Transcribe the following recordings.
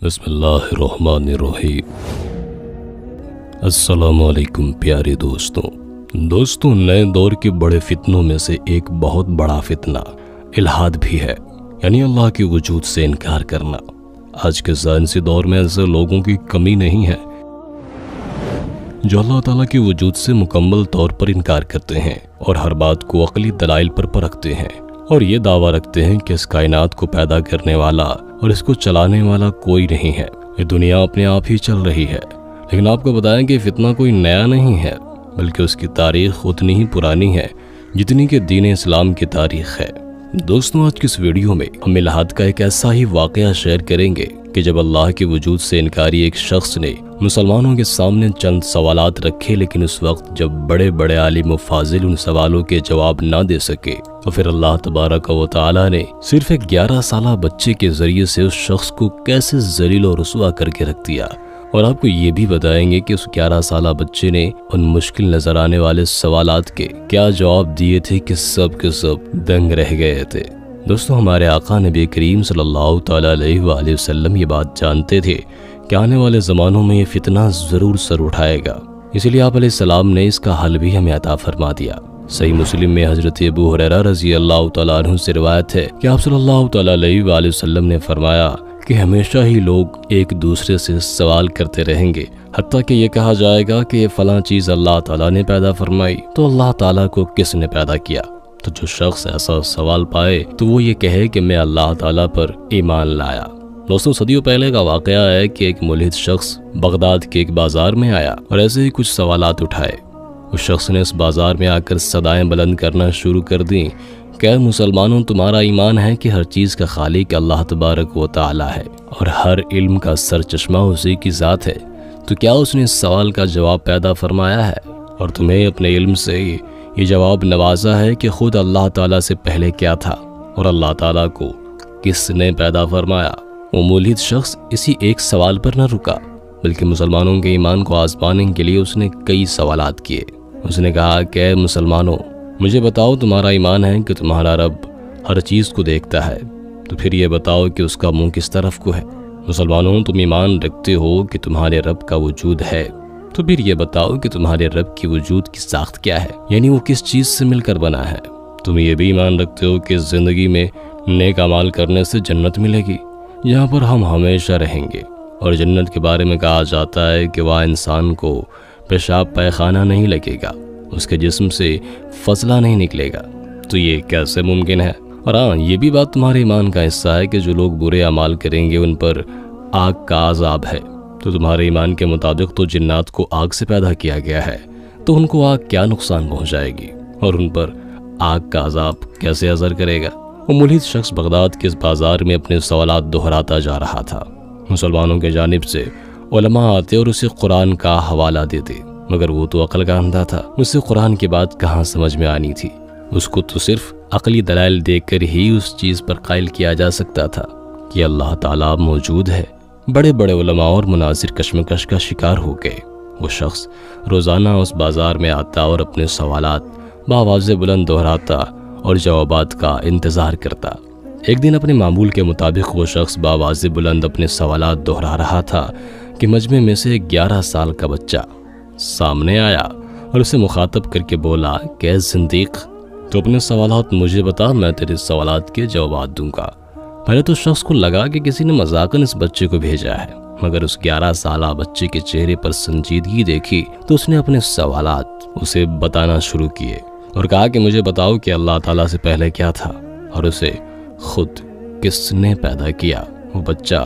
बिस्मिल्लाहिर्रहमानिर्रहीम। अस्सलामु अलैकुम प्यारे दोस्तों, नए दौर के बड़े फितनों में से एक बहुत बड़ा फितना इल्हाद भी है, यानी अल्लाह के वजूद से इनकार करना। आज के साइंसी दौर में ऐसे लोगों की कमी नहीं है जो अल्लाह ताला के वजूद से मुकम्मल तौर पर इनकार करते हैं और हर बात को अक़ली दलाइल पर परखते हैं और ये दावा रखते हैं कि इस कायनात को पैदा करने वाला और इसको चलाने वाला कोई नहीं है, ये दुनिया अपने आप ही चल रही है। लेकिन आपको बताएं कि फितना कोई नया नहीं है, बल्कि उसकी तारीख उतनी ही पुरानी है जितनी कि दीन इस्लाम की तारीख है। दोस्तों, आज की इस वीडियो में हम इल्हाद का एक ऐसा ही वाक़या शेयर करेंगे कि जब अल्लाह के वजूद से इनकारी एक शख्स ने मुसलमानों के सामने चंद सवालात रखे, लेकिन उस वक्त जब बड़े बड़े आलिम व फाजिल उन सवालों के जवाब ना दे सके, तो फिर अल्लाह तबारक व तआला ने सिर्फ एक 11 साला बच्चे के जरिए से उस शख्स को कैसे जलील और रुसवा करके रख दिया। और आपको ये भी बताएंगे कि उस 11 साला बच्चे ने उन मुश्किल नजर आने वाले सवालात के क्या जवाब दिए थे कि सब के सब दंग रह गए थे। दोस्तों, हमारे आका नबी करीम सल्लल्लाहु तआला अलैहि वसल्लम ये बात जानते थे कि आने वाले ज़मानों में ये फितना ज़रूर सर उठाएगा, इसलिए आप अलैहिस्सलाम ने इसका हल भी हमें अता फरमा दिया। सही मुस्लिम में हज़रत अबू हुरैरा रज़ी अल्लाह तआला अन्हु से रिवायत है कि आप सल्लल्लाहु तआला अलैहि वसल्लम ने फरमाया कि हमेशा ही लोग एक दूसरे से सवाल करते रहेंगे, हत्ता कि ये कहा जाएगा कि ये फ़लाँ चीज़ अल्लाह ताला ने पैदा फरमाई, तो अल्लाह ताला को किसने पैदा किया। तो जो शख्स ऐसा सवाल पाए तो वो ये कहे कि मैं अल्लाह ताला पर ईमान लाया। दोस्तों, सदियों पहले का वाक़या है कि एक मुल्हिद शख्स बगदाद के एक बाजार में आया और ऐसे ही कुछ सवालात उठाए। उस शख्स ने इस बाजार में आकर सदाएं बुलंद करना शुरू कर दी, क्या मुसलमानों, तुम्हारा ईमान है कि हर चीज़ का खालिक अल्लाह तबारक व तआला है और हर इल्म का सरचश्मा उसी की ज़ात है, तो क्या उसने इस सवाल का जवाब पैदा फरमाया है और तुम्हें अपने इल्म से ये जवाब नवाजा है कि खुद अल्लाह ताला से पहले क्या था और अल्लाह ताला को किसने पैदा फरमाया। वो मुल्हिद शख्स इसी एक सवाल पर न रुका, बल्कि मुसलमानों के ईमान को आजमाने के लिए उसने कई सवालात किए। उसने कहा कि मुसलमानों, मुझे बताओ, तुम्हारा ईमान है कि तुम्हारा रब हर चीज़ को देखता है, तो फिर ये बताओ कि उसका मुंह किस तरफ को है। मुसलमानों, तुम ईमान रखते हो कि तुम्हारे रब का वजूद है, तो फिर ये बताओ कि तुम्हारे रब की वजूद की साख्त क्या है, यानी वो किस चीज़ से मिलकर बना है। तुम ये भी ईमान रखते हो कि ज़िंदगी में नेक अमाल करने से जन्नत मिलेगी, जहाँ पर हम हमेशा रहेंगे, और जन्नत के बारे में कहा जाता है कि वह इंसान को पेशाब पैखाना नहीं लगेगा, उसके जिस्म से फसला नहीं निकलेगा। तो ये कैसे मुमकिन है। और हाँ, ये भी बात तुम्हारे ईमान का हिस्सा है कि जो लोग बुरे अमाल करेंगे उन पर आग का अज़ाब है। तो तुम्हारे ईमान के मुताबिक तो जिन्नात को आग से पैदा किया गया है, तो उनको आग क्या नुकसान पहुंचाएगी और उन पर आग का अज़ाब कैसे असर करेगा। वो मुल्हिद शख्स बगदाद के इस बाजार में अपने सवालात दोहराता जा रहा था। मुसलमानों के जानिब से उलमा आते और उसे कुरान का हवाला देते, मगर वो तो अक्ल का अंधा था, उससे कुरान की बात कहाँ समझ में आनी थी। उसको तो सिर्फ अकली दलाइल देखकर ही उस चीज़ पर कायल किया जा सकता था कि अल्लाह ताला मौजूद है। बड़े बड़े उलमा और मुनाजिर कश्मकश का शिकार हो गए। वो शख्स रोज़ाना उस बाज़ार में आता और अपने सवालात बावाज़े बुलंद दोहराता और जवाबात का इंतज़ार करता। एक दिन अपने मामूल के मुताबिक वो शख्स बावाज़े बुलंद अपने सवालात दोहरा रहा था कि मजमे में से 11 साल का बच्चा सामने आया और उसे मुखातब करके बोला, क्या ज़िंदीक़, तो अपने सवालात मुझे बता, मैं तेरे सवालात के जवाब दूंगा। पहले तो शख्स को लगा कि किसी ने मजाकन इस बच्चे को भेजा है, मगर उस 11 साला बच्चे के चेहरे पर संजीदगी देखी तो उसने अपने सवालात उसे बताना शुरू किए और कहा कि मुझे बताओ कि अल्लाह ताला से पहले क्या था और उसे खुद किसने पैदा किया। वो बच्चा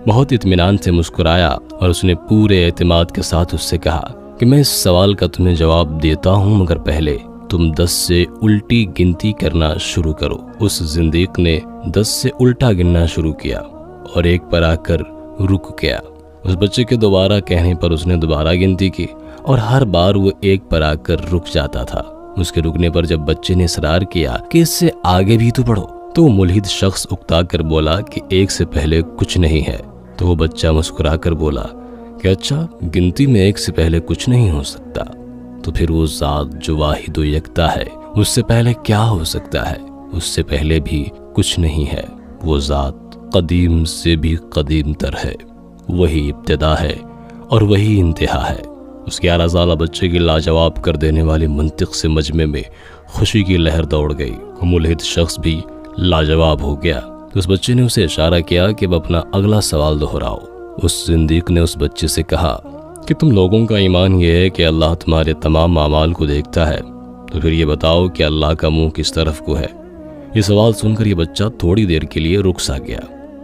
बहुत इत्मीनान से मुस्कुराया और उसने पूरे एतमाद के साथ उससे कहा कि मैं इस सवाल का तुम्हें जवाब देता हूँ, मगर पहले तुम 10 से उल्टी गिनती करना शुरू करो। उस जिंदीक ने 10 से उल्टा गिनना शुरू किया और 1 पर आकर रुक गया। उस बच्चे के दोबारा कहने पर उसने दोबारा गिनती की और हर बार वो 1 पर आकर रुक जाता था। उसके रुकने पर जब बच्चे ने इसरार किया कि इससे आगे भी तो बढ़ो, तो मुल्हिद शख्स उकता कर बोला कि 1 से पहले कुछ नहीं है। तो वो बच्चा मुस्कुरा कर बोला कि अच्छा, गिनती में 1 से पहले कुछ नहीं हो सकता, तो फिर वो ज़ात जो वाहिद व यकता है उससे पहले क्या हो सकता है। उससे पहले भी कुछ नहीं है, वो ज़ात कदीम से भी कदीम तर है, वही इब्तिदा है और वही इंतहा है। उस 11 साला बच्चे की लाजवाब कर देने वाली मंतिक से मजमे में खुशी की लहर दौड़ गई। मुलहिद शख्स भी लाजवाब हो गया। उस बच्चे ने उसे इशारा किया कि अब अपना अगला सवाल दोहराओ। उस जिंदीक ने उस बच्चे से कहा कि तुम लोगों का ईमान यह है कि अल्लाह तुम्हारे तमाम अमाल को देखता है, तो फिर ये बताओ कि अल्लाह का मुंह किस तरफ को है। ये सवाल सुनकर ये बच्चा थोड़ी देर के लिए रुक सा गया।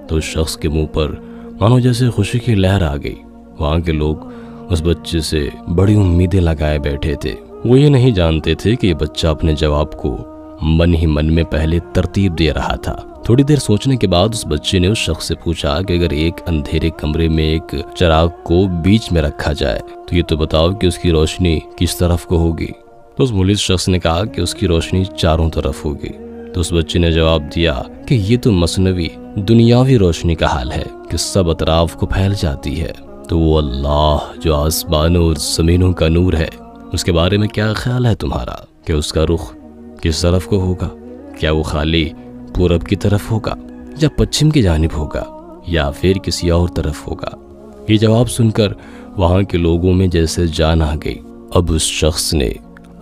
तो उस शख्स के मुंह पर मानो जैसे खुशी की लहर आ गई। वहां के लोग उस बच्चे से बड़ी उम्मीदें लगाए बैठे थे। वो ये नहीं जानते थे कि ये बच्चा अपने जवाब को मन ही मन में पहले तरतीब दे रहा था। थोड़ी देर सोचने के बाद उस बच्चे ने उस शख्स से पूछा कि अगर एक अंधेरे कमरे में एक चिराग को बीच में रखा जाए तो ये तो बताओ कि उसकी रोशनी किस तरफ को होगी। तो उस मुलिद शख्स ने कहा कि उसकी रोशनी चारों तरफ होगी। तो उस बच्चे ने जवाब दिया कि ये तो मसनवी दुनियावी रोशनी का हाल है कि सब अतराफ को फैल जाती है। तो वो अल्लाह जो आसमानों और जमीनों का नूर है, उसके बारे में क्या ख्याल है तुम्हारा कि उसका रुख किस तरफ को होगा? क्या वो खाली पूरब की तरफ होगा या पश्चिम की जानिब होगा या फिर किसी और तरफ होगा? ये जवाब सुनकर वहां के लोगों में जैसे जान आ गई। अब उस शख्स ने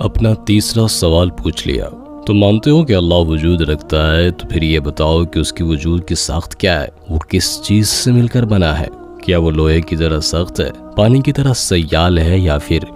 अपना तीसरा सवाल पूछ लिया, तो मानते हो कि अल्लाह वजूद रखता है, तो फिर ये बताओ कि उसकी वजूद की साख्त क्या है? वो किस चीज से मिलकर बना है? क्या वो लोहे की तरह सख्त है, पानी की तरह सयाल है या फिर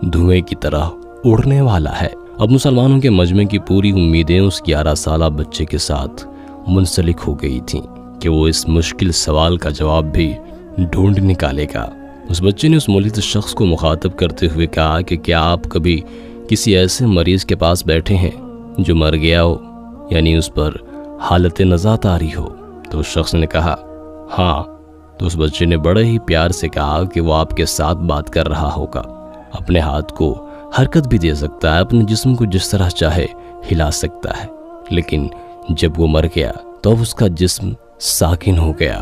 धुएं की तरह उड़ने वाला है? अब मुसलमानों के मजमे की पूरी उम्मीदें उस 11 साला बच्चे के साथ मुंसलिक हो गई थीं कि वो इस मुश्किल सवाल का जवाब भी ढूंढ निकालेगा। उस बच्चे ने उस मुलिद शख्स को मुखातब करते हुए कहा कि क्या आप कभी किसी ऐसे मरीज के पास बैठे हैं जो मर गया हो, यानी उस पर हालत नज़ात आ रही हो? तो उस शख्स ने कहा हाँ। तो उस बच्चे ने बड़े ही प्यार से कहा कि वो आपके साथ बात कर रहा होगा, अपने हाथ को हरकत भी दे सकता है, अपने जिस्म को जिस तरह चाहे हिला सकता है, लेकिन जब वो मर गया तो अब उसका जिस्म साकिन हो गया।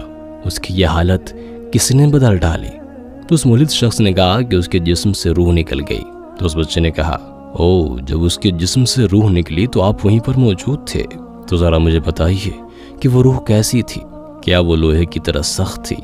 उसकी यह हालत किसने बदल डाली? तो उस मुलिद शख्स ने कहा कि उसके जिस्म से रूह निकल गई। तो उस बच्चे ने कहा ओ, जब उसके जिस्म से रूह निकली तो आप वहीं पर मौजूद थे, तो जरा मुझे बताइए कि वो रूह कैसी थी? क्या वो लोहे की तरह सख्त थी,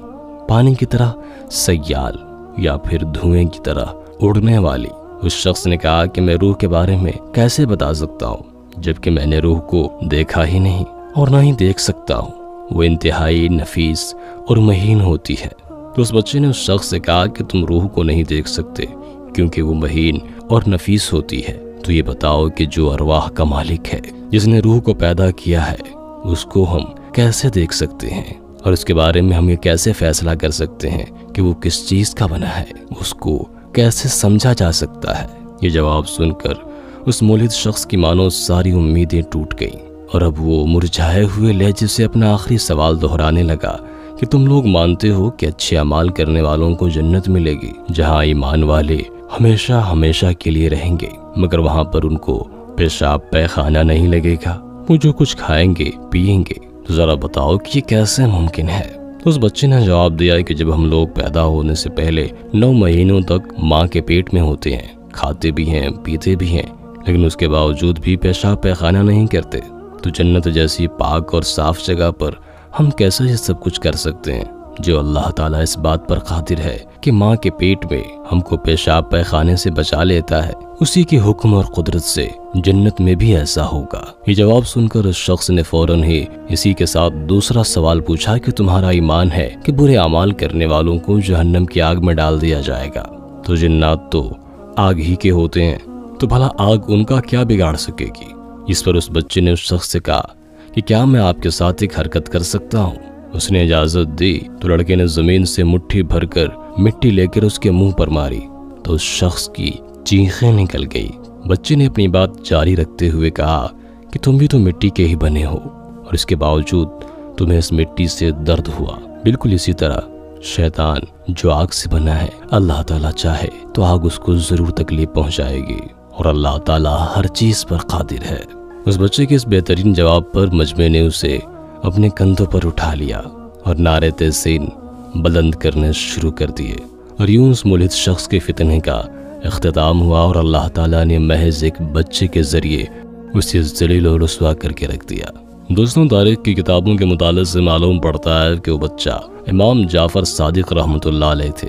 पानी की तरह सयाल या फिर धुएं की तरह उड़ने वाली? उस शख्स ने कहा कि मैं रूह के बारे में कैसे बता सकता हूँ जबकि मैंने रूह को देखा ही नहीं और ना ही देख सकता हूँ। वो इंतहाई नफीस और महीन होती है। तो उस बच्चे ने उस शख्स से कहा कि तुम रूह को नहीं देख सकते क्योंकि वो महीन और नफीस होती है, तो ये बताओ कि जो अरवाह का मालिक है, जिसने रूह को पैदा किया है, उसको हम कैसे देख सकते हैं और इसके बारे में हम ये कैसे फैसला कर सकते हैं कि वो किस चीज का बना है? उसको कैसे समझा जा सकता है? ये जवाब सुनकर उस मुलिद शख्स की मानो सारी उम्मीदें टूट गईं और अब वो मुरझाए हुए लहजे से अपना आखिरी सवाल दोहराने लगा कि तुम लोग मानते हो कि अच्छे अमाल करने वालों को जन्नत मिलेगी जहां ईमान वाले हमेशा हमेशा के लिए रहेंगे, मगर वहां पर उनको पेशाब पैखाना नहीं लगेगा, वो जो कुछ खाएंगे पिएंगे। तो जरा बताओ कि ये कैसे मुमकिन है? तो उस बच्चे ने जवाब दिया कि जब हम लोग पैदा होने से पहले 9 महीनों तक माँ के पेट में होते हैं, खाते भी हैं पीते भी हैं, लेकिन उसके बावजूद भी पेशाब पैखाना नहीं करते, तो जन्नत जैसी पाक और साफ जगह पर हम कैसे ये सब कुछ कर सकते हैं? जो अल्लाह ताला इस बात पर कादिर है कि माँ के पेट में हमको पेशाब पैखाने से बचा लेता है, उसी के हुक्म और कुदरत से जन्नत में भी ऐसा होगा। ये जवाब सुनकर उस शख्स ने फौरन ही इसी के साथ दूसरा सवाल पूछा कि तुम्हारा ईमान है कि बुरे अमाल करने वालों को जहन्नम की आग में डाल दिया जाएगा? तो जिन्नात तो आग ही के होते हैं, तो भला आग उनका क्या बिगाड़ सकेगी? इस पर उस बच्चे ने उस शख्स से कहा कि क्या मैं आपके साथ एक हरकत कर सकता हूँ? उसने इजाजत दी तो लड़के ने जमीन से मुट्ठी भरकर मिट्टी लेकर उसके मुंह पर मारी, तो उस शख्स की चीखें निकल गई। बच्चे ने अपनी बात जारी रखते हुए कहा कि तुम भी तो मिट्टी के ही बने हो और इसके बावजूद तुम्हें इस मिट्टी से दर्द हुआ। बिल्कुल इसी तरह शैतान जो आग से बना है, अल्लाह ताला चाहे तो आग उसको जरूर तकलीफ पहुंचाएगी और अल्लाह ताला हर चीज पर कादिर है। उस बच्चे के इस बेहतरीन जवाब पर मजमे ने उसे अपने कंधों पर उठा लिया और नारे तहसीन बुलंद करने शुरू कर दिए और यूं उस मुलिद शख्स के फितने का इख्तिताम हुआ और अल्लाह ताला ने महज एक बच्चे के जरिए उसे ज़लील और रुस्वा करके रख दिया। दोस्तों, तारीख की किताबों के मुताले से मालूम पड़ता है कि वो बच्चा इमाम जाफर सादिक रहमतुल्लाह अलैह थे,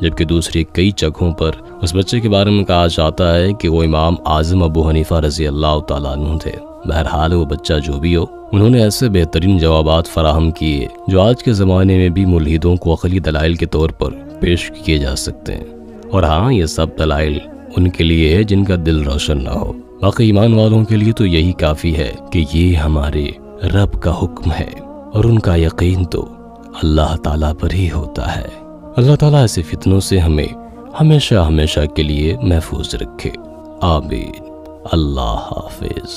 जबकि दूसरी कई जगहों पर उस बच्चे के बारे में कहा जाता है कि वो इमाम आज़म अबू हनीफा रज़ी अल्लाह तआला अन्हु थे। बहरहाल वो बच्चा जो भी हो, उन्होंने ऐसे बेहतरीन जवाबात फराहम किए जो आज के ज़माने में भी मुल्हिदों को अक़ली दलाइल के तौर पर पेश किए जा सकते हैं। और हाँ, ये सब दलाइल उनके लिए है जिनका दिल रोशन ना हो। बाकी ईमान वालों के लिए तो यही काफ़ी है कि ये हमारे रब का हुक्म है और उनका यकीन तो अल्लाह ताला पर ही होता है। अल्लाह ताला ऐसे फितनों से हमें हमेशा हमेशा के लिए महफूज रखे। आमीन। अल्लाह हाफिज।